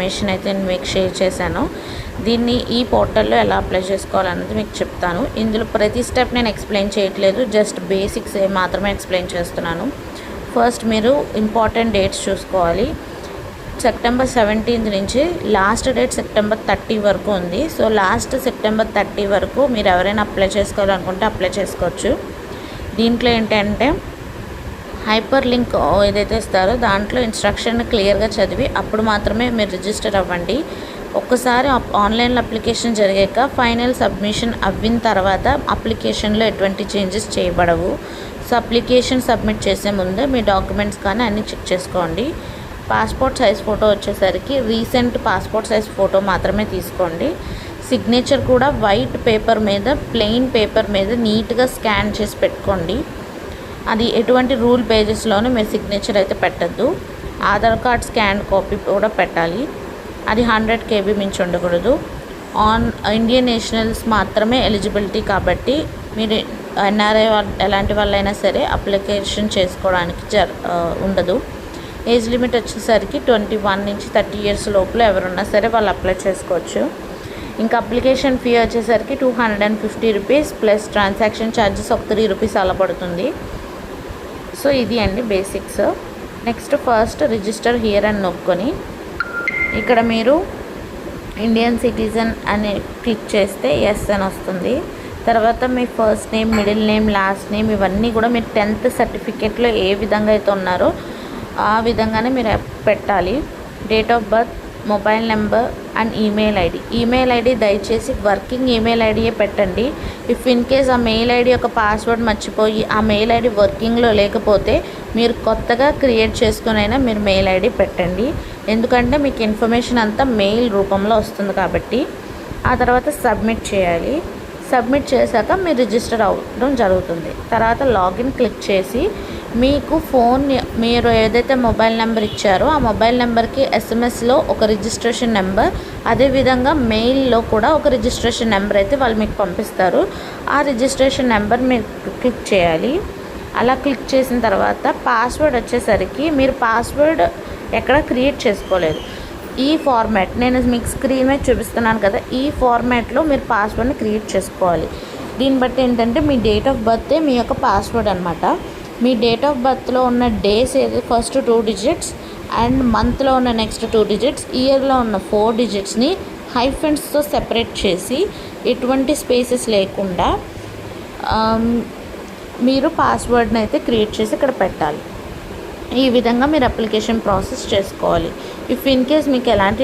Information అయితే నేను మీకు షేర్ చేశాను. దీన్ని ఈ పోర్టల్లో ఎలా అప్లై చేసుకోవాలన్నది మీకు చెప్తాను. ఇందులో ప్రతి స్టెప్ నేను ఎక్స్ప్లెయిన్ చేయట్లేదు, జస్ట్ బేసిక్స్ మాత్రమే ఎక్స్ప్లెయిన్ చేస్తున్నాను. ఫస్ట్ మీరు ఇంపార్టెంట్ డేట్స్ చూసుకోవాలి. సెప్టెంబర్ 17 నుంచి లాస్ట్ డేట్ సెప్టెంబర్ 30 వరకు ఉంది. సో లాస్ట్ సెప్టెంబర్ 30 వరకు మీరు ఎవరైనా అప్లై చేసుకోవాలనుకుంటే అప్లై చేసుకోవచ్చు. దీంట్లో ఏంటంటే హైపర్ లింక్ ఏదైతే ఇస్తారో దాంట్లో ఇన్స్ట్రక్షన్ క్లియర్గా చదివి అప్పుడు మాత్రమే మీరు రిజిస్టర్ అవ్వండి. ఒక్కసారి ఆన్లైన్లో అప్లికేషన్ జరిగాక ఫైనల్ సబ్మిషన్ అవ్విన తర్వాత అప్లికేషన్లో ఎటువంటి చేంజెస్ చేయబడవు. సో అప్లికేషన్ సబ్మిట్ చేసే ముందే మీ డాక్యుమెంట్స్ కానీ అన్నీ చెక్ చేసుకోండి. పాస్పోర్ట్ సైజ్ ఫోటో వచ్చేసరికి రీసెంట్ పాస్పోర్ట్ సైజ్ ఫోటో మాత్రమే తీసుకోండి. సిగ్నేచర్ కూడా వైట్ పేపర్ మీద, ప్లెయిన్ పేపర్ మీద నీట్గా స్కాన్ చేసి పెట్టుకోండి. అది ఎటువంటి రూల్ పేజెస్లోనూ మీరు సిగ్నేచర్ అయితే పెట్టద్దు. ఆధార్ కార్డ్ స్కాన్ కాపీ కూడా పెట్టాలి. అది 100 KB మించి ఉండకూడదు. ఇండియన్ నేషనల్స్ మాత్రమే ఎలిజిబిలిటీ కాబట్టి మీరు NRI ఎలాంటి వాళ్ళైనా సరే అప్లికేషన్ చేసుకోవడానికి ఉండదు. ఏజ్ లిమిట్ వచ్చేసరికి 21 నుంచి 30 ఇయర్స్ లోపల ఎవరున్నా సరే వాళ్ళు అప్లై చేసుకోవచ్చు. ఇంకా అప్లికేషన్ ఫీ వచ్చేసరికి 250 రూపీస్ ప్లస్ ట్రాన్సాక్షన్ ఛార్జెస్ ఒక 3 రూపీస్ అలా పడుతుంది. సో ఇది అండి basics. Next first register here అని నొక్కొని ఇక్కడ మీరు ఇండియన్ సిటిజన్ అని క్లిక్ చేస్తే ఎస్ అని వస్తుంది. తర్వాత మీ first name, middle name, last name ఇవన్నీ కూడా మీరు 10th సర్టిఫికేట్లో ఏ విధంగా అయితే ఉన్నారో ఆ విధంగానే మీరు పెట్టాలి. Date of birth, mobile number and email ID దయచేసి వర్కింగ్ ఈమెయిల్ ఐడియే పెట్టండి. ఇఫ్ ఇన్ కేస్ ఆ మెయిల్ ఐడి యొక్క పాస్వర్డ్ మర్చిపోయి ఆ మెయిల్ ఐడి వర్కింగ్లో లేకపోతే మీరు కొత్తగా క్రియేట్ చేసుకునైనా మీరు మెయిల్ ఐడి పెట్టండి. ఎందుకంటే మీకు ఇన్ఫర్మేషన్ అంతా మెయిల్ రూపంలో వస్తుంది కాబట్టి. ఆ తర్వాత సబ్మిట్ చేయాలి. సబ్మిట్ చేశాక మీరు రిజిస్టర్ అవ్వడం జరుగుతుంది. తర్వాత లాగిన్ క్లిక్ చేసి మీకు మీరు ఏదైతే మొబైల్ నెంబర్ ఇచ్చారో ఆ మొబైల్ నెంబర్కి SMSలో ఒక రిజిస్ట్రేషన్ నెంబర్, అదేవిధంగా మెయిల్లో కూడా ఒక రిజిస్ట్రేషన్ నెంబర్ అయితే వాళ్ళు మీకు పంపిస్తారు. ఆ రిజిస్ట్రేషన్ నెంబర్ మీరు క్లిక్ చేయాలి. అలా క్లిక్ చేసిన తర్వాత పాస్వర్డ్ వచ్చేసరికి మీరు పాస్వర్డ్ ఎక్కడ క్రియేట్ చేసుకోలేదు. ఈ ఫార్మాట్ నేను మీకు స్క్రీన్ మీద చూపిస్తున్నాను కదా, ఈ ఫార్మాట్లో మీరు పాస్వర్డ్ని క్రియేట్ చేసుకోవాలి. దీన్ని బట్టి ఏంటంటే మీ డేట్ ఆఫ్ బర్తే మీ యొక్క పాస్వర్డ్ అనమాట. మీ డేట్ ఆఫ్ బర్త్లో ఉన్న డేస్ ఏది ఫస్ట్ 2 డిజిట్స్ అండ్ మంత్లో ఉన్న నెక్స్ట్ 2 డిజిట్స్, ఇయర్లో ఉన్న 4 డిజిట్స్ని హైఫెన్స్తో సెపరేట్ చేసి ఎటువంటి స్పేసెస్ లేకుండా మీరు పాస్వర్డ్ని అయితే క్రియేట్ చేసి ఇక్కడ పెట్టాలి. ఈ విధంగా మీరు అప్లికేషన్ ప్రాసెస్ చేసుకోవాలి. ఇఫ్ ఇన్ కేస్ మీకు ఎలాంటి